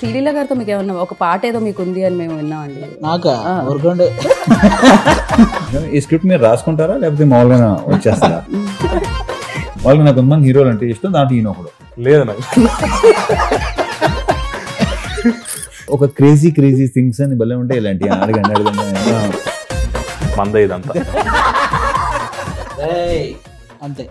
శ్రీలీల గారితో మీకు ఏమన్నా ఒక పాట ఏదో మీకు ఉంది అని మేము విన్నామండి. నాకా ఊరుకోండి. ఈ స్క్రిప్ట్ మీరు రాసుకుంటారా లేకపోతే మామూలుగా వచ్చేస్తారా? వాళ్ళకి నాకు కొంతమంది హీరోలు అంటే ఇష్టం, దాంట్లో ఈయన ఒకడు. లేదు నాకు ఒక క్రేజీ క్రేజీ థింగ్స్ అని భలే ఉంటాయి ఇలాంటి. అడగండి మంద ఇదంతా అంతే.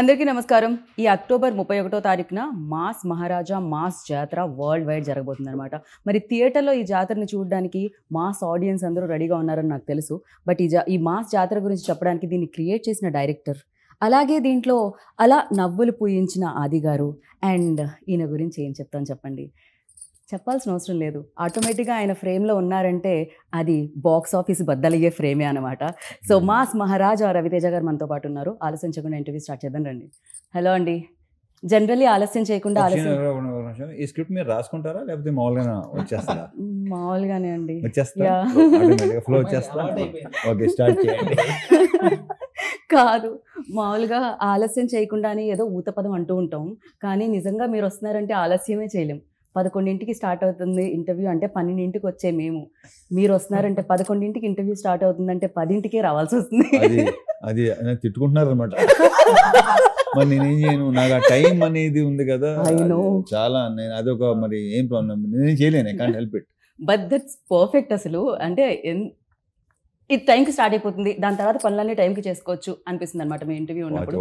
అందరికీ నమస్కారం. ఈ అక్టోబర్ 31వ తారీఖున మాస్ మహారాజా మాస్ జాతర వరల్డ్ వైడ్ జరగబోతుంది అనమాట. మరి థియేటర్లో ఈ జాతరని చూడడానికి మాస్ ఆడియన్స్ అందరూ రెడీగా ఉన్నారని నాకు తెలుసు. బట్ ఈ మాస్ జాతర గురించి చెప్పడానికి దీన్ని క్రియేట్ చేసిన డైరెక్టర్, అలాగే దీంట్లో అలా నవ్వులు పూయించిన ఆది గారు, అండ్ ఈయన గురించి ఏం చెప్తాను చెప్పండి. చెప్పాల్సిన అవసరం లేదు. ఆటోమేటిక్గా ఆయన ఫ్రేమ్లో ఉన్నారంటే అది బాక్స్ ఆఫీస్ బద్దలయ్యే ఫ్రేమే అనమాట. సో మాస్ మహారాజా రవితేజ గారు మనతో పాటు ఉన్నారు. ఆలస్యం చేయకుండా ఇంటర్వ్యూ స్టార్ట్ చేద్దాం రండి. హలో అండి. జనరల్లీ ఆలస్యం చేయకుండా ఈ స్క్రిప్ట్ మీరు రాసుకుంటారా లేకపోతే మామూలుగా వచ్చేస్తారా? మామూలుగానే అండి. ఫ్లో వచ్చేస్తా. ఓకే, స్టార్ట్ చేయండి. కాదు, మామూలుగా ఆలస్యం చేయకుండానే ఏదో ఊతపదం అంటూ ఉంటాం, కానీ నిజంగా మీరు వస్తున్నారంటే ఆలస్యమే చేయలేం. 11ంటికి స్టార్ట్ అవుతుంది ఇంటర్వ్యూ అంటే 12ంటికి వచ్చే మేము, మీరు వస్తున్నారంటే 11ంటికి ఇంటర్వ్యూ స్టార్ట్ అవుతుందంటే 10ంటికే రావాల్సి వస్తుంది. అది తిట్టుకుంటున్నారు అనమాట. మరి నేనేం చేయను, నాకు ఆ టైం అనేది ఉంది కదా చాలా. నేను అదొక మరి ఏం ప్రాబ్లం, నేనేం చేయలేను. I can't help it. But that's perfect. అసలు అంటే ఇది టైంకి స్టార్ట్ అయిపోతుంది, దాని తర్వాత పనులన్నీ టైంకి చేసుకోవచ్చు అనిపిస్తుంది అనమాట మీ ఇంటర్వ్యూ ఉన్నప్పుడు.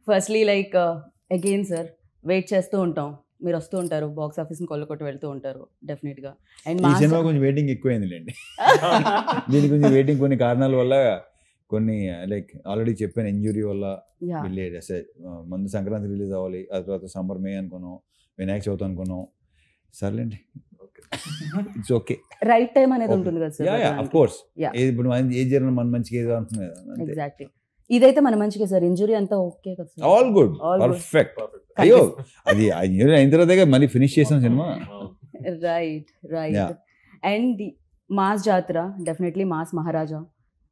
Firstly like again sir, wait చేస్తూ ఉంటాం, మీరు వస్తూ ఉంటారు, బాక్స్ ఆఫీస్ని కొల్లకొట్టి వెళ్తూ ఉంటారు డెఫినెట్గా. అండ్ ఈ సినిమా కొంచెం వెయిటింగ్ ఎక్కువైందిలేండి. దీని కొంచెం వెయిటింగ్ కొన్ని కారణాల వల్ల, కొన్ని లైక్ ఆల్రెడీ చెప్పాను, ఇంజురీ వల్ల వెళ్ళేది. ముందు సంక్రాంతి రిలీజ్ అవ్వాలి, ఆ తర్వాత సమ్మర్ మే అనుకున్నాం, వినాయక చవితి అనుకున్నాం. సర్లేండి, ఇట్స్ ఓకే. రైట్ టైం అనేది ఉంటుంది కదా సార్. ఆఫ్ కోర్స్, ఇప్పుడు ఏది జరిగిన మన మంచిగా ఏదో అంటున్నాయి కదా. ఎగ్జాక్ట్లీ, ఇదైతే మన మంచిగా సార్. ఇంజురీ అంతా ఓకే కదా సార్? All good, perfect. అయ్యో, అది ఇంజురీ అయిన తర్వాత మళ్ళీ ఫినిష్ చేసాం సినిమా. రైట్. అండ్ మాస్ జాతర డెఫినెట్లీ మాస్ మహారాజా,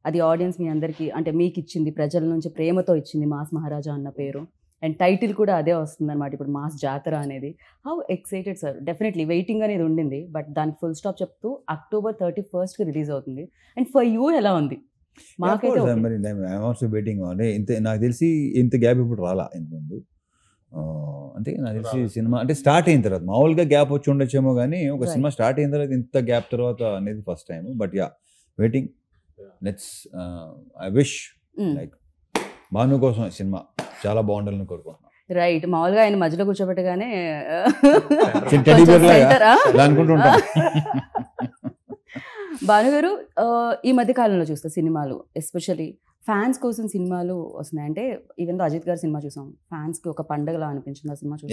అది ఆడియన్స్ మీ అందరికీ అంటే మీకు ఇచ్చింది, ప్రజల నుంచి ప్రేమతో ఇచ్చింది మాస్ మహారాజా అన్న పేరు. అండ్ టైటిల్ కూడా అదే వస్తుంది అనమాట ఇప్పుడు, మాస్ జాతర అనేది. How excited sir? Definitely waiting అనేది ఉండింది, బట్ దానికి ఫుల్ స్టాప్ చెప్తూ October 31st రిలీజ్ అవుతుంది. అండ్ ఫర్ యూ ఎలా ఉంది? మాకైతే వెయిటింగ్. అంటే నాకు తెలిసి ఇంత గ్యాప్ ఇప్పుడు రాలా ఇంతకుముందు. అంటే నాకు తెలిసి సినిమా అంటే స్టార్ట్ అయిన తర్వాత మామూలుగా గ్యాప్ వచ్చి ఉండొచ్చేమో, కానీ ఒక సినిమా స్టార్ట్ అయిన తర్వాత ఇంత గ్యాప్ తర్వాత అనేది first time. But waiting. Let's I wish like Bhanu కోసం సినిమా చాలా బాగుండాలని కోరుకుంటున్నాను. రైట్. మామూలుగా ఆయన మధ్యలో కూర్చోబెట్టగానే అనుకుంటుంటాను. భానుగారు, ఈ మధ్య కాలంలో చూస్తే సినిమాలు, ఎస్పెషల్లీ ఫ్యాన్స్ కోసం సినిమాలు వస్తున్నాయి. అంటే ఈవెన్ అజిత్ గారి సినిమా చూసాం, ఫ్యాన్స్ కి ఒక పండగలా అనిపించింది ఆ సినిమా చూసి.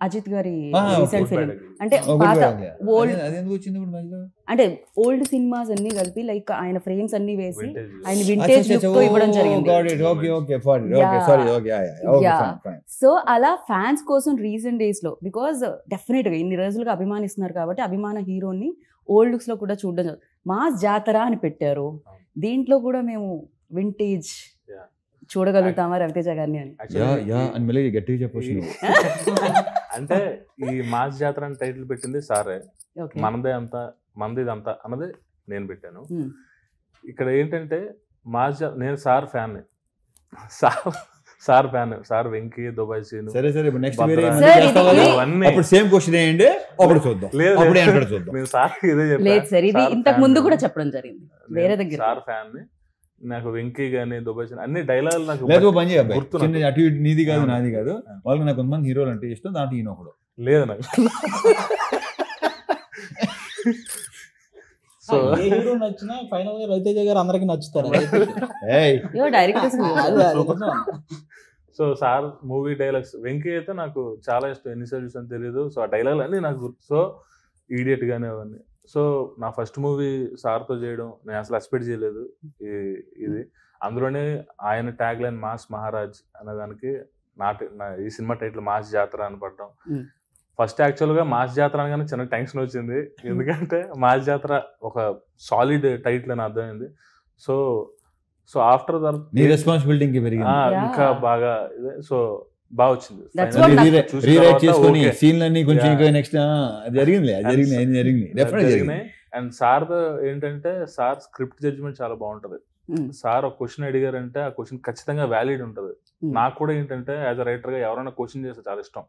అజిత్ గారి రీసెంట్ ఫిల్మ్, అంటే పాత అంటే ఓల్డ్ సినిమాస్ అన్ని కలిపి లైక్ ఆయన ఫ్రేమ్స్ అన్ని వేసి ఆయన వింటేజ్ లుక్ ఇవ్వడం జరిగింది. సో అలా ఫ్యాన్స్ కోసం రీసెంట్ డేస్ లో, బికాజ్ డెఫినెట్ గా ఇన్ని రోజులుగా అభిమానిస్తున్నారు కాబట్టి అభిమాన హీరోని ఓల్డ్ లుక్స్ లో కూడా చూడడం. మాస్ జాతర అని పెట్టారు, దీంట్లో కూడా మేము వింటేజ్ చూడగలుగుతామా రవితేజ గారిని అని గట్టిగా చెప్పొచ్చు. అంటే ఈ మాస్ జాతర అని టైటిల్ పెట్టింది సారే. మనదిదంతా అన్నది నేను పెట్టాను. ఇక్కడ ఏంటంటే మాస్ నేను sir fan, sir fan, sir Venky, Dubai scene. సరే నెక్స్ట్ సేమ్ క్వశ్చన్ ఏంటి అప్పుడు చూద్దాం. నేను సార్ ఇదే చెప్పాను, ఇంతకు ముందు కూడా చెప్పడం జరిగింది వేరే దగ్గర. సార్ ఫ్యాన్ ని, నాకు వెంకీ గానీ దుబాయ్ సీన్ అన్ని డైలాగులు నాకు గుర్తు. అటు నీది కాదు నాది కాదు, వాళ్ళకి నాకు కొంతమంది హీరోలు అంటే ఇష్టం, దాంట్లో ఈయన ఒకడు. లేదు నాకు. సో హీరో నచ్చినా ఫైనల్ గా రవితేజ గారు అందరికి నచ్చుతారు. So sir movie dialogues, Venky అయితే నాకు చాలా ఇష్టం, ఎన్నిసార్లు చూసాను తెలియదు. సో ఆ డైలాగ్ అన్ని నాకు గుర్తు. సో ఈడియట్ గానే అవన్నీ. సో నా ఫస్ట్ మూవీ సార్తో చేయడం నేను అసలు ఎక్స్పెక్ట్ చేయలేదు. ఇది అందులోనే ఆయన ట్యాగ్ లైన్ మాస్ మహారాజ్ అనేదానికి ఈ సినిమా టైటిల్ మాస్ జాతర అని పడ్డం. ఫస్ట్ యాక్చువల్గా మాస్ జాతర అనగానే చిన్న టెన్షన్ వచ్చింది, ఎందుకంటే మాస్ జాతర ఒక సాలిడ్ టైటిల్ అని అర్థమైంది. సో సో ఆఫ్టర్ నీ రెస్పాన్సిబిలిటీ పెరిగింది. ఇంకా బాగా సో బాగా వచ్చింది. That's what రీరైట్ చేసుకొని సీన్లన్నీ కొంచెం ఇంకా నెక్స్ట్ జరిగింది డెఫినెట్ జరిగినాయి. అండ్ సార్ ఏంటంటే సార్ స్క్రిప్ట్ జడ్జ్మెంట్ చాలా బాగుంటది. సార్ ఒక క్వశ్చన్ అడిగారంటే ఆ క్వశ్చన్ ఖచ్చితంగా వ్యాలిడ్ ఉంటది. నాకు కూడా ఏంటంటే యాజ్ అ రైటర్ గా ఎవరైనా క్వశ్చన్ చేస్తే చాలా ఇష్టం.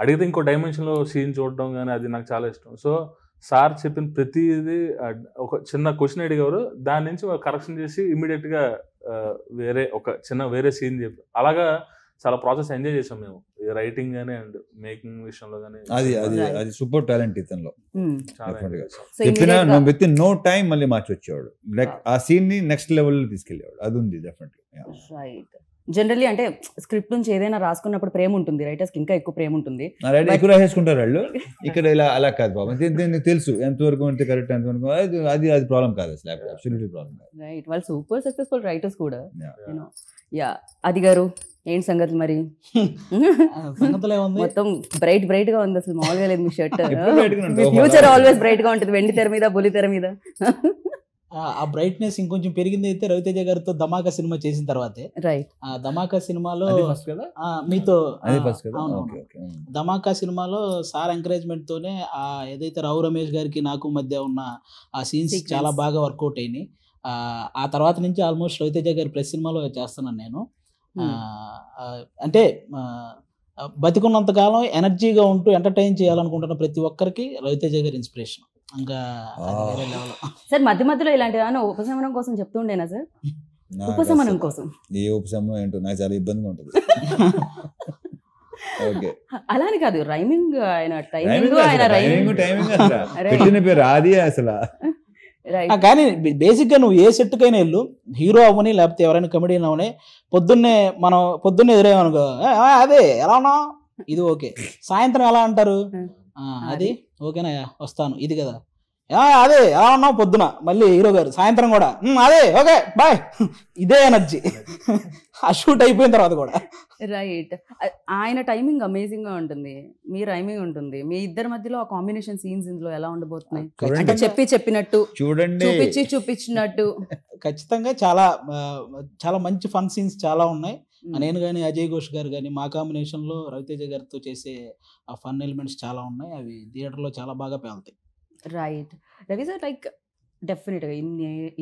అడిగితే ఇంకో డైమెన్షన్ లో సీన్ చూడడం కానీ అది నాకు చాలా ఇష్టం. సో సార్ చెప్పిన ప్రతిదీ ఒక చిన్న క్వశ్చన్ అడిగారు, దాని నుంచి కరెక్షన్ చేసి ఇమీడియట్ గా వేరే సీన్ చెప్పి అలాగా చాలా ప్రాసెస్ ఎంజాయ్ చేసాం మేము రైటింగ్ గానీ అండ్ మేకింగ్ విషయంలో కానీ. అది సూపర్ టాలెంట్ ఇతనిలో. చాలా చెప్పినా విత్ ఇన్ నో టైం మళ్ళీ మార్చి వచ్చేవాడు, లైక్ ఆ సీన్ ని నెక్స్ట్ లెవెల్ లో తీసుకెళ్లేవాడు. అది ఉంది డెఫినెట్లీ. జనరల్లీ అంటే స్క్రిప్ట్ నుంచి ఏదైనా రాసుకున్నప్పుడు ప్రేమ ఉంటుంది, రైటర్స్ కి ఇంకా ఎక్కువ ప్రేమ ఉంటుంది, ఎక్కువ రాసేసుకుంటారు వాళ్ళు. ఇక్కడ ఇలా అలా కాదు బాబు, దీనికి తెలుసు ఎంతవరకు అంటే కరెక్ట్, ఎంతవరకు అది ప్రాబ్లం కాదు అసలు, అబ్సల్యూట్లీ ప్రాబ్లం కాదు. రైట్, వాళ్ళు సూపర్ సక్సెస్ఫుల్ రైటర్స్ కూడా. అది గారు ఏంటి సంగతి మరి? మొత్తం బ్రైట్ గా ఉంది, అసలు మామూలుగా లేదు మీ షర్ట్. ఫ్యూచర్ ఆల్వేస్ బ్రైట్ గా ఉంటుంది, వెండి తెర మీద బుల్లి తెర మీద. ఆ బ్రైట్నెస్ ఇంకొంచెం పెరిగింది అయితే రవితేజ గారితో ధమాకా సినిమా చేసిన తర్వాతే. రైట్, ఆ ధమాకా సినిమాలో మీతో ధమాకా సినిమాలో సార్ ఎంకరేజ్మెంట్ తోనే ఏదైతే రావు రమేష్ గారికి నాకు మధ్య ఉన్న ఆ సీన్స్ చాలా బాగా వర్కౌట్ అయినాయి. ఆ తర్వాత నుంచి ఆల్మోస్ట్ రవితేజ గారి ప్రెస్ సినిమాలో చేస్తున్నాను నేను. అంటే బతికున్నంత కాలం ఎనర్జీగా ఉంటూ ఎంటర్టైన్ చేయాలనుకుంటున్న ప్రతి ఒక్కరికి రవితేజ గారి ఇన్స్పిరేషన్. ఇంకా సార్ మధ్య మధ్యలో ఇలాంటి ఉపశమనం కోసం చెప్తూ ఉండేనా సార్? ఉపశమనం కోసం ఏ ఉపశమనం ఏంటో నాకు చాలా ఇబ్బందిగా ఉంటుంది. అలాని కాదు, రైమింగ్ ఆయన టైమింగ్ పెట్టిన పేరు అది అసలు. కానీ బేసిక్ గా నువ్వు ఏ సెట్ కైనా వెళ్ళు, హీరో అవ్వని లేకపోతే ఎవరైనా కమెడియన్ అవని, పొద్దున్నే ఎదురేమనుకో అదే ఎలా ఉన్నా ఇది ఓకే, సాయంత్రం ఎలా అంటారు అది ఓకేనా వస్తాను ఇది కదా, అదే ఎలా ఉన్నావు పొద్దున, మళ్ళీ హీరో గారు సాయంత్రం కూడా అదే ఓకే బాయ్, ఇదే ఎనర్జీ ఆ షూట్ అయిపోయిన తర్వాత కూడా. రైట్, ఆయన టైమింగ్ అమేజింగ్ గా ఉంటుంది, మీ టైమింగ్ ఉంటుంది, మీ ఇద్దరి మధ్యలో ఆ కాంబినేషన్ సీన్స్ ఇందులో ఎలా ఉండబోతున్నాయి? అంటే చెప్పినట్టు చూడండి, చూపించినట్టు ఖచ్చితంగా చాలా మంచి ఫన్ సీన్స్ చాలా ఉన్నాయి. నేను కానీ అజయ్ ఘోష్ గారు కానీ మా కాంబినేషన్ లో రవితేజ గారితో చేసే ఆ ఫన్ ఎలిమెంట్స్ చాలా ఉన్నాయి, అవి థియేటర్ లో చాలా బాగా పేలుతాయి. రైట్, రవి సార్, లైక్ డెఫినెట్గా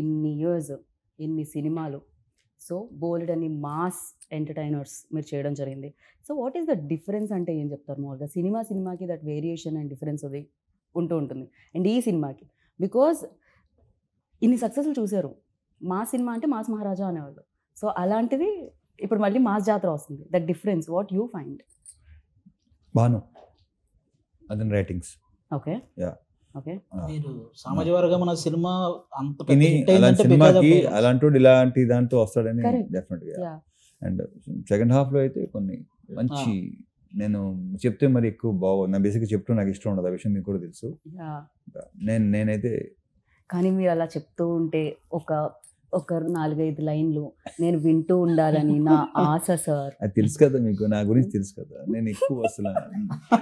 ఇన్ని ఇయర్స్, ఇన్ని సినిమాలు, సో బోల్డ్ అని మాస్ ఎంటర్టైనర్స్ మీరు చేయడం జరిగింది. So what is the difference అంటే ఏం చెప్తారు? మామూలుగా సినిమాకి దట్ వేరియేషన్ అండ్ డిఫరెన్స్ అది ఉంటూ ఉంటుంది. అండ్ ఈ సినిమాకి బికాజ్ ఇన్ని సక్సెస్లు చూశారు, మాస్ సినిమా అంటే మాస్ మహారాజా అనేవాళ్ళు, సో అలాంటిది ఇప్పుడు మళ్ళీ మాస్ జాతర వస్తుంది. That difference what you find? Bhanu అదన్ రైటింగ్స్. ఓకే, మీరు సామాజిక వర్గం సినిమా సినిమాకి అలాంటి ఇలాంటి దాంతో వస్తాడని డెఫినెట్ గా. అండ్ సెకండ్ హాఫ్ లో అయితే కొన్ని మంచి, నేను చెప్తే మరి ఎక్కువ బాగుంది, నా బేసిక్గా చెప్తూ నాకు ఇష్టం ఉండదు, ఆ విషయం మీకు కూడా తెలుసు. నేనైతే కానీ మీరు అలా చెప్తూ ఉంటే ఒక 4-5 లైన్లు నేను వింటూ ఉండాలని నా ఆశ సార్. అది తెలుసు కదా మీకు, నా గురించి తెలుసు కదా.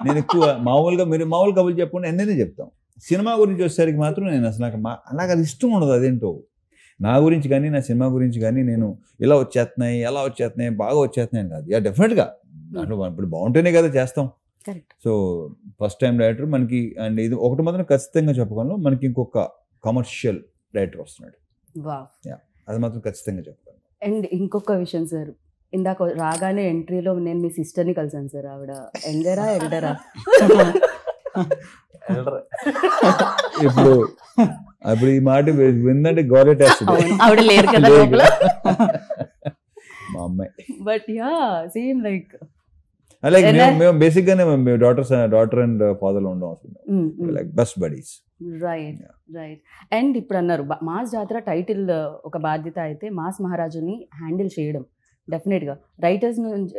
నేను ఎక్కువ మామూలుగా మీరు మామూలు కబుర్లు చెప్పకుండా ఎన్నైనా చెప్తాం. సినిమా గురించి వచ్చేసరికి మాత్రం నేను అసలు నాకు అది ఇష్టం ఉండదు. అదేంటో నా గురించి కానీ నా సినిమా గురించి కానీ నేను ఇలా వచ్చేస్తున్నాయి, ఎలా వచ్చేస్తున్నాయి, బాగా వచ్చేస్తున్నాయి అని కాదు. డెఫినెట్గా దాంట్లో ఇప్పుడు బాగుంటేనే కదా చేస్తాం. సో ఫస్ట్ టైం డైరెక్టర్ మనకి, అండ్ ఇది ఒకటి మాత్రం ఖచ్చితంగా చెప్పుకోను, మనకి ఇంకొక కమర్షియల్ డైరెక్టర్ వస్తున్నాడు, అది మాత్రం ఖచ్చితంగా చెప్పాను. అండ్ ఇంకొక విషయం సార్, ఇందాక రాగానే ఎంట్రీలో నేను మీ సిస్టర్ని కలిసాను సార్. ఆవిడ ఎల్డరా ఇప్పుడు ఈ మాట విందంటే గౌరవేస్తుంది, ఆవిడ లేరు కదా మా అమ్మాయి. బట్ యా సేమ్ లైక్ మేము బేసిక్ గానే డాటర్ అండ్ ఫాదర్ లో ఉండడం like best buddies. Right. And ఇప్పుడు అన్నారు మాస్ జాతర టైటిల్ ఒక బాధ్యత అయితే మాస్ మహారాజుని హ్యాండిల్ చేయడం డెఫినెట్గా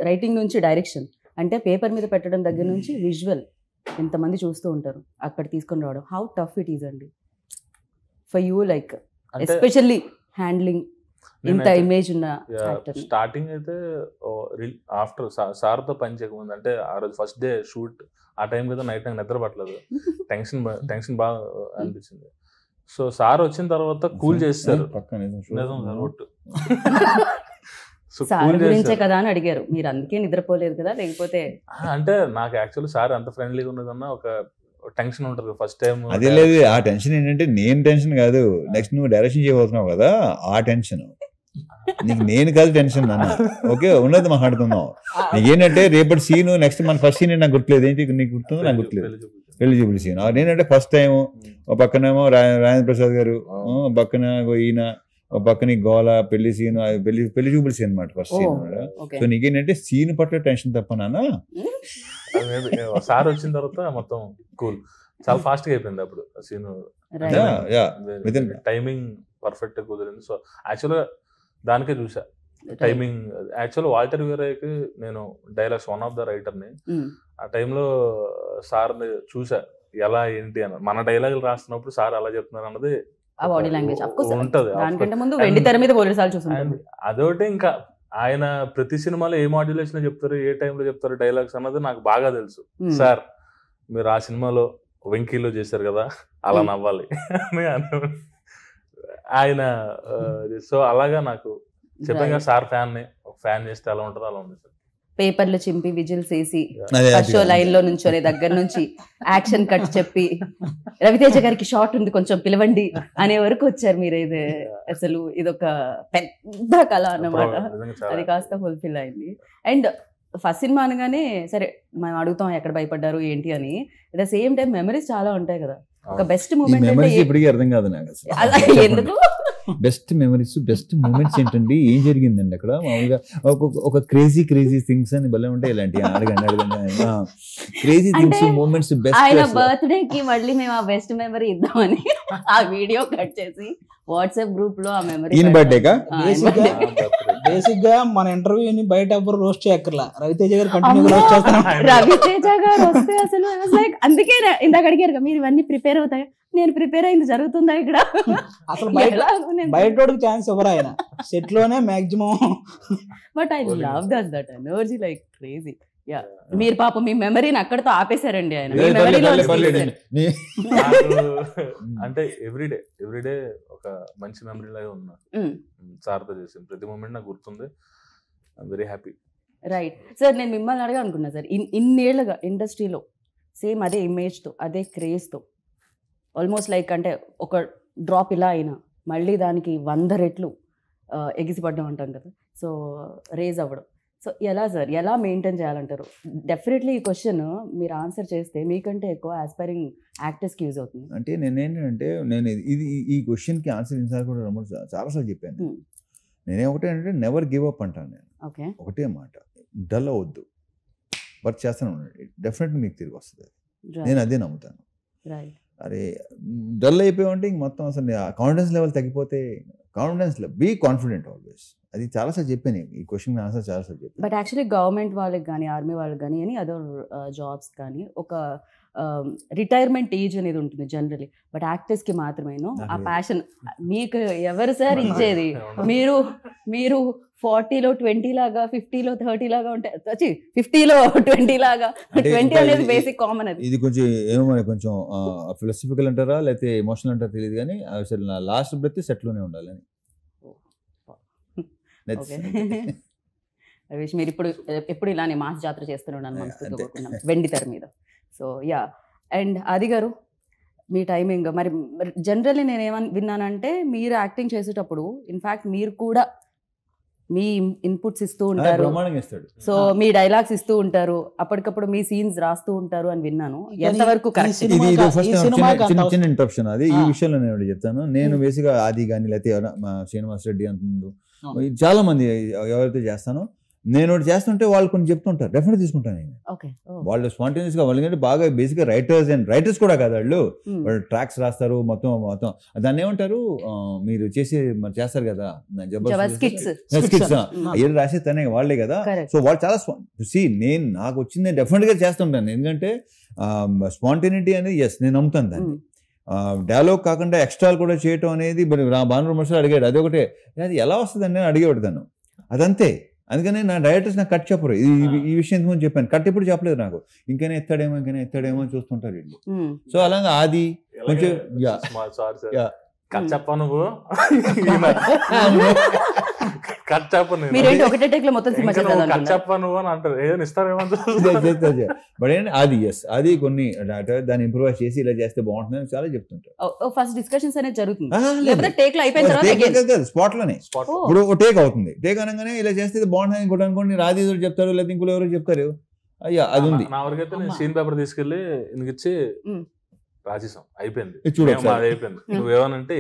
రైటింగ్ నుంచి డైరెక్షన్, అంటే పేపర్ మీద పెట్టడం దగ్గర నుంచి విజువల్ ఎంతమంది చూస్తూ ఉంటారు, అక్కడ తీసుకొని రావడం, హౌ టఫ్ ఇట్ ఈజ్ అండి for you, like especially handling ఇంత ఇమేజ్ ఉన్న యాక్టర్? స్టార్టింగ్ అయితే ఆఫ్టర్ సార్తో పని చేయకముందు, అంటే ఆ రోజు ఫస్ట్ డే షూట్, ఆ టైం కదా నైట్ నాకు నిద్ర పట్టలేదు, టెన్షన్ బాగా అనిపించింది. సో సార్ వచ్చిన తర్వాత కూల్ చేస్తారు. పక్కన నిజం సార్ ఒట్టు. సో సార్ కూల్ గురించే చేస్తారు. కదా అని అడిగారు, మీరు అందుకే నిద్రపోలేదు కదా, లేకపోతే అంటే నాకు యాక్చువల్లీ సార్ అంత ఫ్రెండ్లీగా ఉన్నదన్న ఒక టెన్షన్ ఉంటుంది ఫస్ట్ టైం. అదే లేదు, ఆ టెన్షన్ ఏంటంటే నేను టెన్షన్ కాదు, నెక్స్ట్ నువ్వు డైరెక్షన్ చేయబోతున్నావు కదా ఆ టెన్షన్. నీకు నేను కాదు టెన్షన్ అన్న, ఓకే ఉన్నది మాట్లాడుతున్నావు. నీకేంటంటే రేపటి సీన్ నెక్స్ట్ మన ఫస్ట్ సీన్ నాకు గుర్తులేదు, ఏంటి నీకు గుర్తుందో నాకు గుర్తులేదు, పెళ్లి చూపులు సీన్. నేనంటే ఫస్ట్ టైం ఒక పక్కనేమో రాజేంద్ర ప్రసాద్ గారు, పక్కన ఈయన, ఒక పక్కన గోల పెళ్లి సీన్, పెళ్లి చూపులు సీన్ అనమాట ఫస్ట్ సీన్. సో నీకేంటంటే సీన్ పట్ల టెన్షన్ తప్ప నాన్న. సార్ వచ్చిన తర్వాత మొత్తం కూల్, చాలా ఫాస్ట్ గా అయిపోయింది అప్పుడు సీన్. టైమింగ్ పర్ఫెక్ట్ గా కుదిరింది. సో యాక్చువల్గా దానికే చూసా టైమింగ్. యాక్చువల్ వాల్టర్ వీరయ్యకి నేను డైలాగ్స్ వన్ ఆఫ్ ద రైటర్ని. ఆ టైంలో సార్ని చూసా ఎలా ఏంటి అని. మన డైలాగులు రాస్తున్నప్పుడు సార్ అలా చెప్తున్నారు అన్నది ఆ బాడీ లాంగ్వేజ్ ఉంటది. దానికంటే ముందు వెండి తెర మీద పోలీసాలు చూసాను. అదొకటి, ఇంకా ఆయన ప్రతి సినిమాలో ఏ మాడ్యులేషన్ చెప్తారు, ఏ టైంలో చెప్తారు డైలాగ్స్ అన్నది నాకు బాగా తెలుసు. సార్ మీరు ఆ సినిమాలో వెంకీలో చేశారు కదా, అలా నవ్వాలి అని ఆయన. సో అలాగా నాకు చెప్పాను కదా సార్ ఫ్యాన్ చేస్తే ఎలా ఉంటుందో అలా ఉంది సార్. పేపర్లు చింపి విజిల్స్ వేసి ఫస్ట్ షో లైన్ లో నుంచొని దగ్గర నుంచి యాక్షన్ కట్ చెప్పి రవితేజ గారికి షార్ట్ ఉంది కొంచెం పిలవండి అనే వరకు వచ్చారు మీరు. ఇది అసలు ఇదొక పెద్ద కళ అన్నమాట. అది కాస్త ఫుల్ఫిల్ అయింది. అండ్ ఫస్ట్ సినిమా అనగానే సరే మనం అడుగుతాం ఎక్కడ భయపడ్డారు ఏంటి అని, at the same time memories చాలా ఉంటాయి కదా. ఒక బెస్ట్ మూమెంట్ ఇప్పటికీ అర్థం కాదు నాకు ఎందుకు. బెస్ట్ మెమరీస్, బెస్ట్ మూమెంట్స్ ఏంటండి, ఏం జరిగిందండి అక్కడ? మామూలుగా ఒక క్రేజీ థింగ్స్ అని భలే ఉంటాయి ఇలాంటి. అడగండి క్రేజీ థింగ్స్ మూమెంట్స్. ఆయన బర్త్డే కి మళ్ళీ మేము ఆ బెస్ట్ మెమరీ ఇద్దామని ఆ వీడియో కట్ చేసి వాట్సాప్ గ్రూప్ లో ఆ మెమరీ. ఈయన బర్త్డేకా? బేసిక్ గా మన ఇంటర్వ్యూని బయట ఎవ్వరు రోస్ట్ చేయక్కర్లా, రవితేజ గారు కంటిన్యూ రోస్ట్ చేస్తాం. రవితేజ గారు వస్తే అసలు లైక్ అందుకే ఇందాక అడిగారు మీరు ఇవన్నీ ప్రిపేర్ అవుతాయి. నేను ప్రిపేర్ అయింది జరుగుతుందా ఇక్కడ? అసలు బయటోడికి ఛాన్స్ ఇవ్వరు ఆయన, సెట్ లోనే maximum. But I love that energy like crazy. Yeah మీరు పాపం మీ మెమరీని అక్కడతో ఆపేశారండి ఆయన. అంటే ఎవ్రీడే ఒక మంచి మెమరీ లాగా ఉన్నా సార్తో చేసింది ప్రతి మూమెంట్ నాకు గుర్తుంది. Very happy. రైట్ సార్, నేను మిమ్మల్ని అడగా అనుకున్నా సార్, ఇన్నేళ్లుగా ఇండస్ట్రీలో సేమ్ అదే ఇమేజ్తో అదే క్రేజ్తో ఆల్మోస్ట్ లైక్ అంటే ఒక డ్రాప్ ఇలా అయినా మళ్ళీ దానికి 100 రెట్లు ఎగిసిపడ్డం అంటాం కదా, సో రేజ్ అవ్వడం. సో ఎలా సార్, ఎలా మెయింటైన్ చేయాలంటారు? డెఫినెట్లీ ఈ క్వశ్చన్ మీరు ఆన్సర్ చేస్తే మీకంటే ఎక్కువ ఆస్పైరింగ్ యాక్టర్స్కి యూజ్ అవుతుంది. అంటే నేనేంటంటే ఈ క్వశ్చన్కి ఆన్సర్ ఇన్సార్ కూడా చాలాసార్లు చెప్పాను. నేనేమంటే నెవర్ గివ్ అప్ అంటాను నేను. ఓకే, ఒకటే మాట, డల్ అవ్వద్దు, వర్క్ చేస్తాను ఉండండి, డెఫినెట్లీ మీకు తిరిగి వస్తుంది. నేను అదే నమ్ముతాను. రైట్. అరే డల్ అయిపోయామంటే ఇంక మొత్తం అసలు కాన్ఫిడెన్స్ లెవెల్ తగ్గిపోతే, కాన్ఫిడెన్స్ బీ కాన్ఫిడెంట్ ఆల్వేస్. అది చాలాసార్లు చెప్పాను, ఈ క్వశ్చన్ ఆన్సర్ చాలాసార్లు చెప్పాను. బట్ యాక్చువల్లీ గవర్నమెంట్ వాళ్ళకి కానీ ఆర్మీ వాళ్ళకి కానీ ఎనీ అదర్ జాబ్స్ కానీ ఒక రిటైర్మెంట్ ఏజ్ అనేది ఉంటుంది జనరలీ, బట్ యాక్టర్స్కి మాత్రమేను ఆ ప్యాషన్. మీకు ఎవరు సార్ ఇచ్చేది? మీరు 40లో 20 లాగా, 50లో 30 లాగా ఉంటాయి, 50లో 20 లాగా. 20 అనేది బేసిక్ కామన్. అది ఇది కొంచెం ఏమో కొంచెం ఫిలాసఫికల్ అంటారా లేకపోతే ఎమోషనల్ అంటారా తెలియదు కానీ అసలు నా లాస్ట్ బ్రెత్ సెట్లోనే ఉండాలని. రవీష్, మీరు ఎప్పుడు ఇలానే మాస్ జాతర చేస్తున్నాను మనస్ఫూర్తిగా కోరుకున్నాం వెండి తెర మీద. సో యా, అండ్ ఆది గారు మీ టైమింగ్ మరి జనరల్లీ నేను ఏమని విన్నానంటే మీరు యాక్టింగ్ చేసేటప్పుడు ఇన్ఫ్యాక్ట్ మీరు కూడా మీ ఇన్పుట్స్ ఇస్తూ ఉంటారు, సో మీ డైలాగ్స్ ఇస్తూ ఉంటారు, అప్పటికప్పుడు మీ సీన్స్ రాస్తూ ఉంటారు అని విన్నాను. ఎంతవరకు చిన్న ఇంటరప్షన్ అది ఈ విషయంలో నేను చెప్తాను. నేను బేసిక్గా ఆది కానీ లేకపోతే శ్రీనివాస్ రెడ్డి అంత ముందు చాలా మంది ఎవరైతే చేస్తానో నేను ఒకటి చేస్తుంటే వాళ్ళు కొన్ని చెప్తుంటారు, డెఫినెట్ తీసుకుంటాను నేను. వాళ్ళు స్పాంటేనియస్ గా వాళ్ళు బాగా బేసిక్గా రైటర్స్ కూడా కాదు, వాళ్ళు ట్రాక్స్ రాస్తారు మొత్తం దాన్ని ఏమంటారు మీరు చేస్తారు కదా ఏది రాసేస్తానే వాళ్ళే కదా. సో వాళ్ళు చాలా నేను నాకు వచ్చింది డెఫినెట్ గా చేస్తుంటాను, ఎందుకంటే స్పాంటేనిటీ అనేది ఎస్ నేను నమ్ముతాను దాన్ని. డైలాగ్ కాకుండా ఎక్స్ట్రా కూడా చేయటం అనేది భానుప్రకాష్ అడిగాడు, అది ఒకటే అది ఎలా వస్తుంది అని నేను అడిగేవాడు. అదంతే అందుకని నా డైరెక్టర్స్ నాకు కట్ చెప్పరు. ఈ విషయం ఇంతకుముందు చెప్పాను, కట్ ఇప్పుడు చెప్పలేదు నాకు. ఇంకైనా ఎత్తాడేమో అని చూస్తుంటారు వీళ్ళు. సో అలాగా ఆది కొంచెం కట్ చెప్పా నువ్వు కట్ చెప్ప మీరేంటి ఒకటే టేక్ లో మొత్తం సినిమా కట్ చెప్పా నువ్వు అని అంటారు, ఏదైనా ఇస్తారేమో. బట్ ఏంటి అది అది కొన్ని దాన్ని ఇంప్రూవైజ్ చేసి ఇలా చేస్తే బాగుంటుంది చాలా చెప్తుంటారు. ఫస్ట్ డిస్కషన్స్ అనేది జరుగుతుంది, టేక్ లో అయిపోయిన తర్వాత స్పాట్ లోనే. ఇప్పుడు ఒక టేక్ అవుతుంది, టేక్ అనగానే ఇలా చేస్తే బాగుంటుంది ఇంకోటి అనుకోండి, రాధి చెప్తారు లేదా ఇంకోటి ఎవరు చెప్తారు, అయ్యా అది ఉంది. నా వరకైతే నేను సీన్ పేపర్ తీసుకెళ్లి ఇచ్చి రాసేసాం, అయిపోయింది, అది అయిపోయింది, నువ్వేమనంటే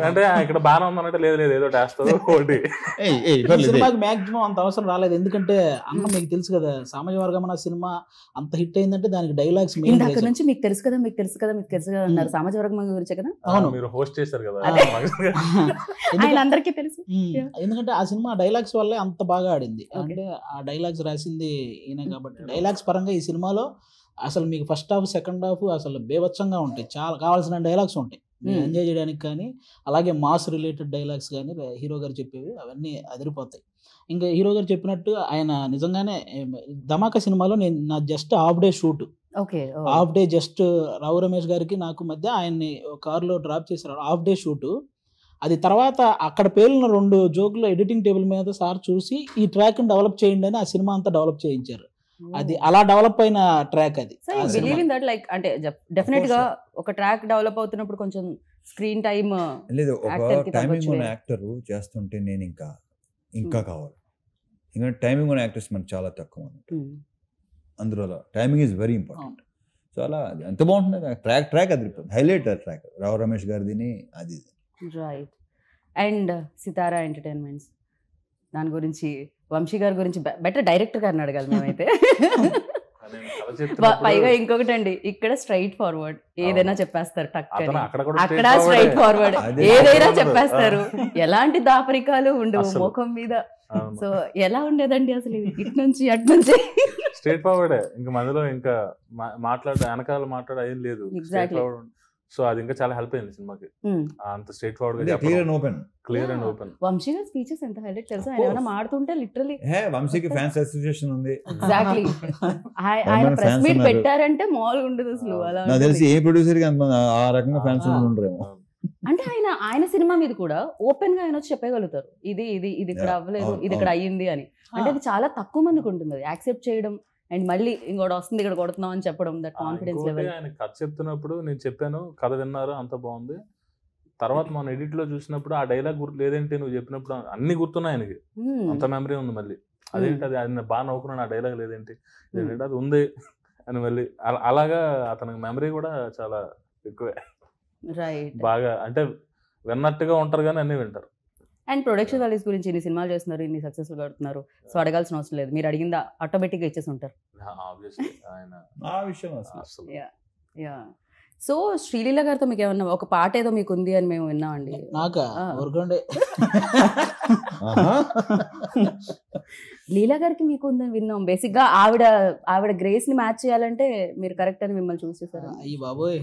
అంటే ఇక్కడ బాగా ఉందనంటే లేదు ఏదో వేస్తావు ఒకటి. సినిమాకి మాక్సిమం అంత అవసరం రాలేదు, ఎందుకంటే అన్న మీకు తెలుసు కదా సామాజిక వర్గం అన్న సినిమా అంత హిట్ అయిందంటే దానికి డైలాగ్స్ అక్కడ నుంచి మీకు తెలుసు కదా అన్నారు, సామాజిక వర్గం గురించి కదా. అవును, మీరు హోస్ట్ చేశారు కదా, అందరికీ తెలుసు. ఎందుకంటే ఆ సినిమా డైలాగ్స్ వల్లే అంత బాగా ఆడింది, అంటే ఆ డైలాగ్స్ రాసింది ఈయన కాబట్టి. డైలాగ్స్ పరంగా ఈ సినిమాలో అసలు మీకు ఫస్ట్ హాఫ్ సెకండ్ హాఫ్ అసలు బేభత్సంగా ఉంటాయి, చాలా కావాల్సిన డైలాగ్స్ ఉంటాయి ఎంజాయ్ చేయడానికి. కానీ అలాగే మాస్ రిలేటెడ్ డైలాగ్స్ కానీ హీరో గారు చెప్పేవి అవన్నీ అదిరిపోతాయి. ఇంకా హీరో గారు చెప్పినట్టు ఆయన నిజంగానే ధమాకా సినిమాలో నా just half day shoot, half day just Rao Ramesh గారికి నాకు మధ్య ఆయన్ని కారులో డ్రాప్ చేశారు, హాఫ్ డే షూట్. అది తర్వాత అక్కడ పేలిన 2 జోకులు ఎడిటింగ్ టేబుల్ మీద సార్ చూసి ఈ ట్రాక్ని డెవలప్ చేయండి అని ఆ సినిమా అంతా డెవలప్ చేయించారు. అది అలా డెవలప్ అయిన ట్రాక్ అది. లైక్ అంటే డెఫినెట్ గా ఒక ట్రాక్ డెవలప్ అవుతున్నప్పుడు కొంచెం స్క్రీన్ టైమ్ లేదు, ఒక టైమింగ్ ఉన్న యాక్టర్ చేస్తుంటే నేను ఇంకా కావాలి. ఇంకా టైమింగ్ ఉన్న యాక్టర్స్ మనకు చాలా తక్కువ అన్నట్టు, అందులో timing is very important. So అలా ఎంత బాగుంటుంది ట్రాక్ అది హైలైట్ ట్రాక్ రావు రమేష్ గారిది అది. రైట్. అండ్ సితారా ఎంటర్టైన్మెంట్స్ దాని గురించి వంశీ గారి గురించి బెటర్ డైరెక్టర్ గారిని అడగాలి మేమైతే. పైగా ఇంకొకటి అండి, ఇక్కడ స్ట్రైట్ ఫార్వర్డ్ ఏదైనా చెప్పేస్తారు, అక్కడ స్ట్రైట్ ఫార్వర్డ్ ఏదైనా చెప్పేస్తారు, ఎలాంటి దాపరికాలు ఉండవు ముఖం మీద. సో ఎలా ఉండేదండి అసలు ఇటు నుంచి అటు నుంచి స్ట్రైట్ ఫార్వర్డే, ఇంకా మధ్యలో ఇంకా వెనకాల మాట్లాడే ఏం లేదు. సో అది ఇంకా చాలా హెల్ప్ అయింది సినిమాకి, అంత స్ట్రైట్ ఫార్వర్డ్ గా క్లియర్ అండ్ ఓపెన్. వంశీ గారి స్పీచెస్ ఎంత హైలైట్ తెలుసా, ఆయన ఏమైనా మాడుతుంటే లిటరల్లీ వంశీకి ఫ్యాన్స్ అసోసియేషన్ ఉంది. ఎగ్జాక్ట్లీ, ఆయన ప్రెస్ మీట్ పెట్టారంటే మామూలుగా ఉండదు అసలు. అలా నాకు తెలిసి ఏ ప్రొడ్యూసర్ కి ఆ రకంగా ఫ్యాన్స్ ఉండరేమో. అంటే ఆయన సినిమా మీద కూడా ఓపెన్ గా ఆయన వచ్చి చెప్పగలుగుతారు, ఇది ఇక్కడ అవ్వలేదు, ఇది ఇక్కడ అయ్యింది అని. అంటే అది చాలా తక్కువ మందికి ఉంటుంది అది యాక్సెప్ట్ చేయడం, అండ్ మళ్ళీ ఇంకోటి వస్తుంది ఇక్కడ కొడుతున్నాం అని చెప్పడం. That confidence level. ఆయన కథ చెప్తున్నప్పుడు నేను చెప్పాను, కథ విన్నారు అంత బాగుంది, తర్వాత మనం ఎడిట్ లో చూసినప్పుడు ఆ డైలాగ్ గుర్తు లేదేంటి నువ్వు చెప్పినప్పుడు అన్ని గుర్తున్నాయి ఆయనకి, అంత మెమరీ ఉంది. మళ్ళీ అదేంటి అది ఆయన బాగా నవ్వుకున్నాను, ఆ డైలాగ్ లేదేంటి అది ఉంది అని మళ్ళీ అలాగా అతనికి మెమరీ కూడా చాలా ఎక్కువే. రైట్, బాగా అంటే విన్నట్టుగా ఉంటారు కానీ అన్ని వింటారు. అండ్ ప్రొడక్షన్ వాల్యూస్ గురించి ఇన్ని సినిమాలు చేస్తున్నారు, ఇన్ని సక్సెస్ఫుల్ కడుతున్నారు, సో అడగాల్సిన అవసరం లేదు, మీరు అడిగిందా ఆటోమేటిక్గా ఇచ్చేసి ఉంటారు. సో శ్రీలీల గారితో మీకు ఏమన్నా ఒక పాట ఏదో మీకు ఉంది అని మేము విన్నామండి. లీలా గారికి మీకు ఉందని విన్నాం. బేసిక్ గా ఆవిడ గ్రేస్ ని మ్యాచ్ చేయాలంటే మీరు కరెక్ట్ అని మిమ్మల్ని చూస్ చేశారు. అయ్యి బాబోయ్,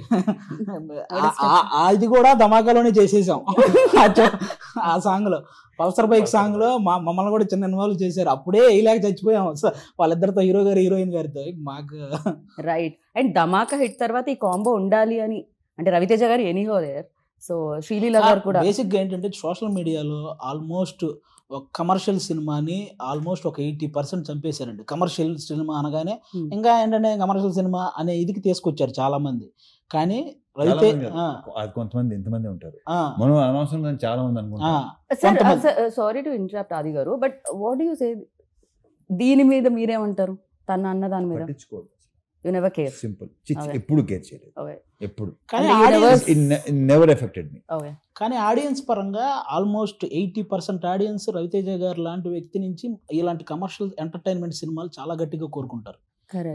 అది కూడా ధమాకాలోనే చేసేసాం. ఆ సాంగ్ లో పల్సర్ బైక్ సాంగ్ లో మమ్మల్ని కూడా చిన్న ఇన్వాల్వ్ చేశారు, అప్పుడే ఇలాగ చచ్చిపోయాం వాళ్ళిద్దరితో, హీరో గారు హీరోయిన్ గారితో. మాకు రైట్. అండ్ ధమాకా హిట్ తర్వాత ఈ కాంబో ఉండాలి అని అంటే రవితేజ గారు ఎనీహో దేర్, సో శ్రీలీల గారు కూడా. బేసిక్ గా ఏంటంటే సోషల్ మీడియాలో ఆల్మోస్ట్ ఒక కమర్షియల్ సినిమాని ఆల్మోస్ట్ ఒక 80% చంపేశారండి. కమర్షియల్ సినిమా అనగానే ఇంకా ఏంటంటే కమర్షియల్ సినిమా అనే ఇదికి తీసుకొచ్చారు చాలా మంది. కానీ కొంతమంది ఎంతమంది ఉంటారు, మనం అనవసరం చాలా మంది అనుకుంటాం. సారీ టు ఇంటరప్ట్ ఆది గారు, బట్ వాట్ యు సే దీని మీద మీరేమంటారు? తన అన్న దాని మీద యు నెవర్ కేర్. సింపుల్, ఎప్పుడు కేర్ చేయలేదు, ఎప్పుడు. నెవర్ ఎఫెక్టెడ్ మీ. కానీ ఆడియన్స్ పరంగా ఆల్మోస్ట్ 80% ఆడియన్స్ రవితేజ గారు లాంటి వ్యక్తి నుంచి ఇలాంటి కమర్షియల్ ఎంటర్టైన్మెంట్ సినిమాలు చాలా గట్టిగా కోరుకుంటారు.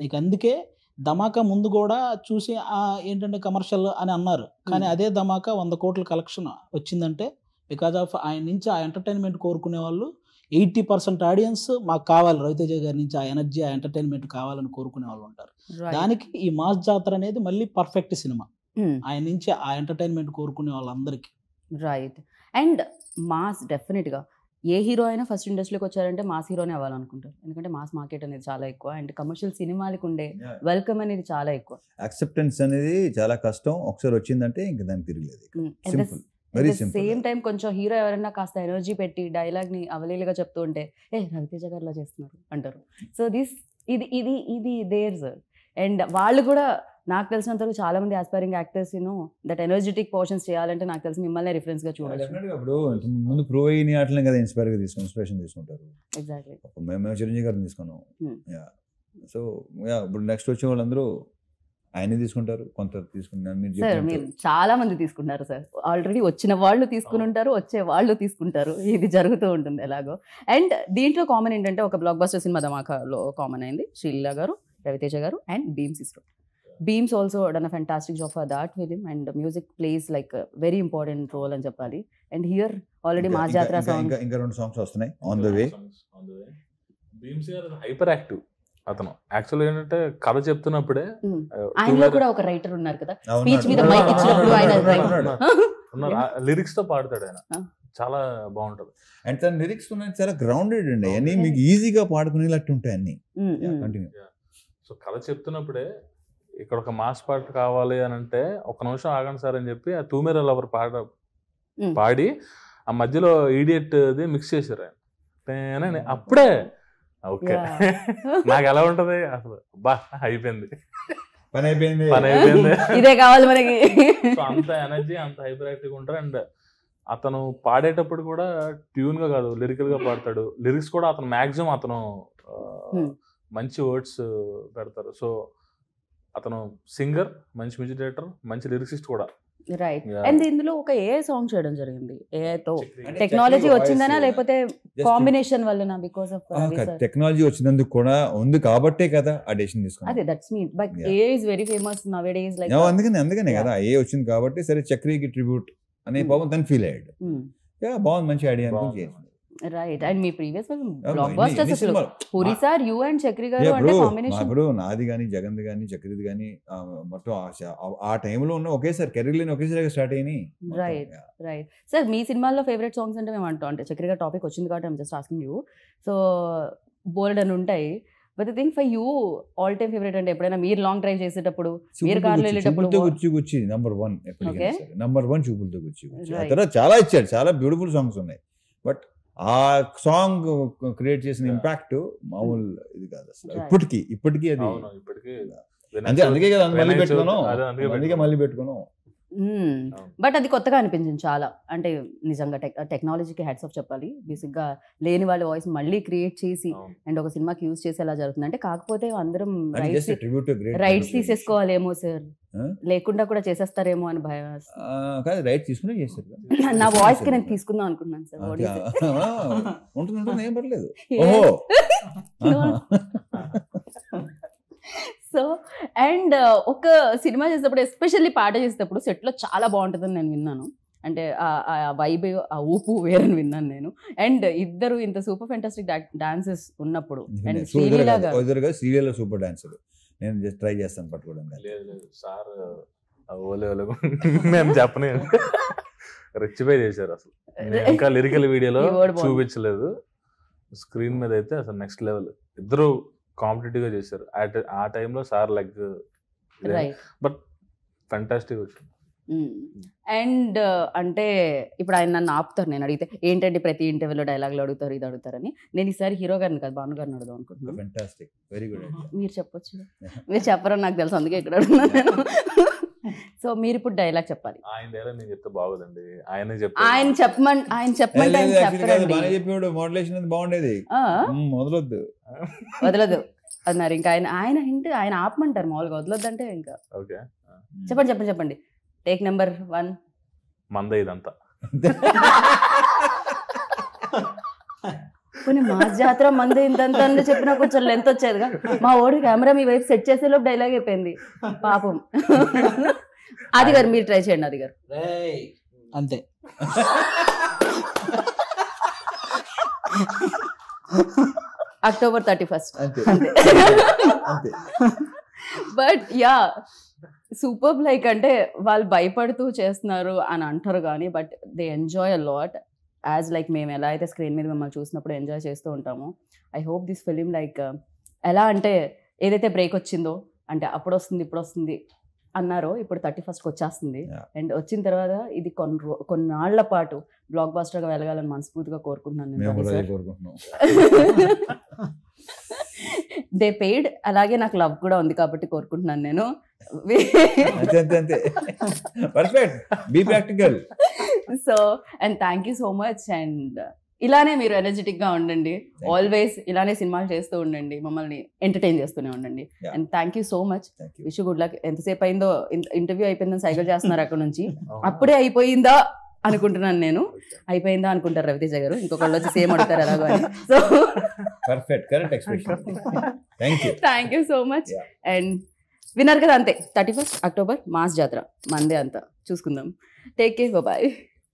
నీకు అందుకే ధమాకా ముందు కూడా చూసి ఏంటంటే కమర్షియల్ అని అన్నారు, కానీ అదే ధమాకా 100 కోట్ల కలెక్షన్ వచ్చిందంటే బికాజ్ ఆఫ్ ఆయన నుంచి ఆ ఎంటర్టైన్మెంట్ కోరుకునే వాళ్ళు 80% ఆడియన్స్ మాకు కావాలి, రవితేజ గారి నుంచి ఆ ఎనర్జీ ఆ ఎంటర్టైన్మెంట్ కావాలని కోరుకునే వాళ్ళు ఉంటారు. దానికి ఈ మాస్ జాతర అనేది మళ్ళీ పర్ఫెక్ట్ సినిమా, ఆయన నుంచి ఆ ఎంటర్టైన్మెంట్ కోరుకునే వాళ్ళందరికీ. రైట్. అండ్ మాస్ డెఫినెట్గా ఏ హీరో అయినా ఫస్ట్ ఇండస్ట్రీకి వచ్చారంటే మాస్ హీరోనే అవ్వాలనుకుంటారు, ఎందుకంటే మాస్ మార్కెట్ అనేది చాలా ఎక్కువ అండ్ కమర్షియల్ సినిమాలకు ఉండే వెల్కమ్ అనేది చాలా ఎక్కువ. యాక్సెప్టెన్స్ అనేది చాలా కష్టం, ఒకసారి వచ్చిందంటే ఇంకా దానికి తిరగలేదు. Simple, very simple. Same time కొంచెం హీరో ఎవరైనా కాస్త ఎనర్జీ పెట్టి డైలాగ్ ని అవలీలుగా చెప్తూ ఉంటే రవితేజ గారిలా చేస్తున్నారు అంటారు. సో ఇది ఇది ఇది దేర్ సార్. అండ్ వాళ్ళు కూడా నాకు తెలిసినంత వరకు చాలా మంది aspiring actors that energetic portions చేయాలంటే నాకు తెలిసి మిమ్మల్ని రిఫరెన్స్ గా చూడొచ్చు. ఇప్పుడు ముందు ప్రో అయిన అట్లనే కదా ఇన్స్పిరేషన్ తీసుకుంటారు. ఎగ్జాక్ట్లీ. మేము చిరంజీవి గారిని తీసుకున్నాం. సో ఇప్పుడు నెక్స్ట్ వచ్చే వాళ్ళందరూ ఆయన తీసుకుంటారు, కొంత తీసుకుంటారు. సార్ మీరు చాలా మంది తీసుకుంటారు సార్, ఆల్రెడీ వచ్చిన వాళ్ళు తీసుకుని ఉంటారు, వచ్చే వాళ్ళు తీసుకుంటారు, ఇది జరుగుతూ ఉంటుంది ఎలాగో. అండ్ దీంట్లో కామన్ ఏంటంటే ఒక బ్లాక్ బస్టర్ సినిమా ధమాకాలో కామన్ అయింది, శ్రీలీల గారు, రవితేజ గారు అండ్ బీమ్స్ ఇస్రో. Beams also done a fantastic job for that film and music plays like a very important role అని చెప్పాలి. And here already Mass Jatra song ఇంకా 2 songs వస్తున్నాయి ఆన్ ద వే. బీమ్స్ గారు హైపర్ యాక్టివ్ అతను. యాక్చువల్గా ఏంటంటే కథ చెప్తున్నప్పుడే ఆయనలో కూడా ఒక రైటర్ ఉన్నారు కదా, స్పీచ్ మీద మైక్ ఇచ్చినప్పుడు ఆయన లిరిక్స్ తో పాడతాడు ఆయన, చాలా బాగుంటది. అండ్ తన లిరిక్స్ ఉన్నాయి చాలా గ్రౌండెడ్ అండి, అన్ని మీకు ఈజీగా పాడుకునేటట్టు ఉంటాయి అన్ని. కంటిన్యూ. సో కథ చెప్తున్నప్పుడే ఇక్కడ ఒక మాస్ పాట కావాలి అని అంటే ఒక నిమిషం ఆగండి సార్ అని చెప్పి ఆ తూమెర లవర్ పాడి ఆ మధ్యలో ఈడియట్ ది మిక్స్ చేశారు ఆయన. అప్పుడే ఓకే నాకు ఎలా ఉంటది అసలు, బా అయిపోయింది, పని అయిపోయింది, ఇదే కావాలి మనకి. సో అంత ఎనర్జీ, అంత హైపర్ యాక్టివ్ ఉంటారు. అండ్ అతను పాడేటప్పుడు కూడా ట్యూన్ గా కాదు, లిరికల్ గా పాడతాడు. లిరిక్స్ కూడా అతను మాక్సిమం అతను మంచి వర్డ్స్ పెడతారు. సో అతను సింగర్, మంచి మ్యూజిక్ డైరెక్టర్, మంచి లిరిసిస్ట్ కూడా. రైట్. అండ్ ఇందులో ఒక ఏ సాంగ్ చేయడం జరిగింది, ఏతో టెక్నాలజీ వచ్చిందనా లేకపోతే కాంబినేషన్ వల్లనా? బికాజ్ ఆఫ్ టెక్నాలజీ వచ్చినందుకు కూడా ఉంది కాబట్టే కదా ఆ డెసిషన్ తీసుకున్నాం. అదే that's mean, but A is very famous నౌడేస్ like. అందుకనే కదా ఏ వచ్చింది కాబట్టి సరే చక్రికి ట్రిబ్యూట్ అనే పాపం తను ఫీల్ అయ్యాడు. బాగుంది, మంచి ఐడియా అనుకుని చేసింది. రైట్. అండ్ మీ ప్రీవియస్ బ్లాక్ బస్టర్స్ అసలు Puri sir, you and Chakri గారు అంటే కాంబినేషన్. ఇప్పుడు నాది కానీ జగన్ది కానీ చక్రిది కానీ మొత్తం ఆ టైంలో ఉన్న ఒకేసారి కెరీర్లోనే ఒకేసారి స్టార్ట్ అయినాయి. Right right. సార్ మీ సినిమాల్లో ఫేవరెట్ సాంగ్స్ అంటే మేము అంటాం, అంటే చక్రి గారు టాపిక్ వచ్చింది కాబట్టి I'm just asking you. So bold అని ఉంటాయి, but the thing for you all time favourite అంటే ఎప్పుడైనా మీరు లాంగ్ డ్రైవ్ చేసేటప్పుడు, మీరు కార్లో వెళ్ళేటప్పుడు? గుచ్చి నంబర్ 1 నంబర్ 1 చూపులతో గుచ్చి. ఆ తర్వాత చాలా ఇచ్చాడు, చాలా బ్యూటిఫుల్ సాంగ్స్ ఉన్నాయి, బట్ ఆ సాంగ్ క్రియేట్ చేసిన ఇంపాక్ట్ మామూలు ఇది కాదు అసలు. ఇప్పటికీ అది అందుకే కదా మళ్ళీ పెట్టుకున్నాం. బట్ అది కొత్తగా అనిపించింది చాలా, అంటే నిజంగా టెక్నాలజీకి హ్యాట్స్ ఆఫ్ చెప్పాలి. బేసిక్ గా లేని వాళ్ళ వాయిస్ మళ్ళీ క్రియేట్ చేసి అండ్ ఒక సినిమాకి యూజ్ చేసి ఎలా జరుగుతుంది అంటే, కాకపోతే అందరం రైట్స్ తీసేసుకోవాలేమో సార్, లేకుండా కూడా చేసేస్తారేమో అని భయం. రైట్ తీసుకునే చేస్తారు. నా వాయిస్ కి నేను తీసుకుందాం అనుకున్నాను సార్. ఉంటుంది, ఏం పర్లేదు. సో అండ్ ఒక సినిమా చేసేటప్పుడు, ఎస్పెషల్లీ పాట చేసేటప్పుడు సెట్లో చాలా బాగుంటుందని నేను విన్నాను. అంటే ఆ వైబ్, ఆ ఊపు వేరని విన్నాను నేను. అండ్ ఇద్దరు ఇంత సూపర్ ఫెంటాస్టిక్ డాన్సెస్ ఉన్నప్పుడు, అండ్ శ్రీలీల సూపర్ డాన్సర్, నేను జస్ట్ ట్రై చేస్తాను పట్టుకోవడం. సార్ మేము చెప్పనే రెచ్చిపై చేశారు అసలు. ఇంకా లిరికల్ వీడియోలో చూపించలేదు, స్క్రీన్ మీద అయితే అసలు నెక్స్ట్ లెవెల్. ఇద్దరు కాంపిటేటివ్ గా చేశారు ఆ టైంలో. సార్ లైక్ బట్ ఫెంటాస్టిక్ వచ్చింది. అండ్ అంటే ఇప్పుడు ఆయన నన్ను ఆపుతారు, నేను అడిగితే ఏంటంటే ప్రతి ఇంటర్వ్యూలో డైలాగులు అడుగుతారు, ఇది అడుగుతారని. నేను ఈసారి హీరో గారిని కాదు, భాను గారిని అడుగుదాం అనుకుంటున్నాను. మీరు చెప్పొచ్చు, మీరు చెప్పరని నాకు తెలుసు, అందుకే ఇక్కడ అడుగుతున్నాను నేను. సో మీరు ఇప్పుడు డైలాగ్ చెప్పాలి. ఆయన డైలాగ్ నేను చెప్తే బాగోదండి, ఆయన చెప్పమంటే వదలదు అన్నారు. ఇంకా ఆయన ఆపమంటారు మామూలుగా, వదలొద్దు అంటే ఇంకా. చెప్పండి. Take number 1. మందే ఇదంతా. కొన్ని మాస్ జాతర మందే ఇంతంత అని చెప్పినా కొంచెం లెంత్ వచ్చేదిగా. మా ఓడి కెమెరా మీ వైపు సెట్ చేసేలోపు డైలాగ్ అయిపోయింది పాపం. అది గారు మీరు ట్రై చేయండి. అది గారు అంతే. అక్టోబర్ 31 అంతే. బట్ యా సూపర్, లైక్ అంటే వాళ్ళు భయపడుతూ చేస్తున్నారు అని అంటారు కానీ, but they enjoy a lot. As like మేము ఎలా అయితే స్క్రీన్ మీద మిమ్మల్ని చూసినప్పుడు ఎంజాయ్ చేస్తూ ఉంటామో, I hope this film like ఎలా అంటే ఏదైతే బ్రేక్ వచ్చిందో, అంటే అప్పుడు వస్తుంది ఇప్పుడు వస్తుంది అన్నారో, ఇప్పుడు 31st వచ్చేస్తుంది. అండ్ వచ్చిన తర్వాత ఇది కొన్నాళ్ల పాటు బ్లాక్ బాస్టర్గా వెళ్ళగాలని మనస్ఫూర్తిగా కోరుకుంటున్నాను. దే పెయిడ్, అలాగే నాకు లవ్ కూడా ఉంది కాబట్టి కోరుకుంటున్నాను నేను. So and thank you so much. And ఇలానే మీరు ఎనర్జెటిక్ గా ఉండండి, ఆల్వేస్ ఇలానే సినిమాలు చేస్తూ ఉండండి, మమ్మల్ని ఎంటర్టైన్ చేస్తూనే ఉండండి. And thank you so much. Wish good luck. ఎంతసేపు అయిందో, ఇంటర్వ్యూ అయిపోయిందని సైకిల్ చేస్తున్నారు అక్కడ నుంచి. అప్పుడే అయిపోయిందా అనుకుంటున్నాను నేను. అయిపోయిందా అనుకుంటారు రవితేజ గారు, ఇంకొకళ్ళు వచ్చి సేమ్ అడుగుతారు ఎలాగో అని. So thank you so much. And విన్నారు కదా, అంతే 31st అక్టోబర్ మాస్ జాతర మందే అంతా చూసుకుందాం. Take care, bye.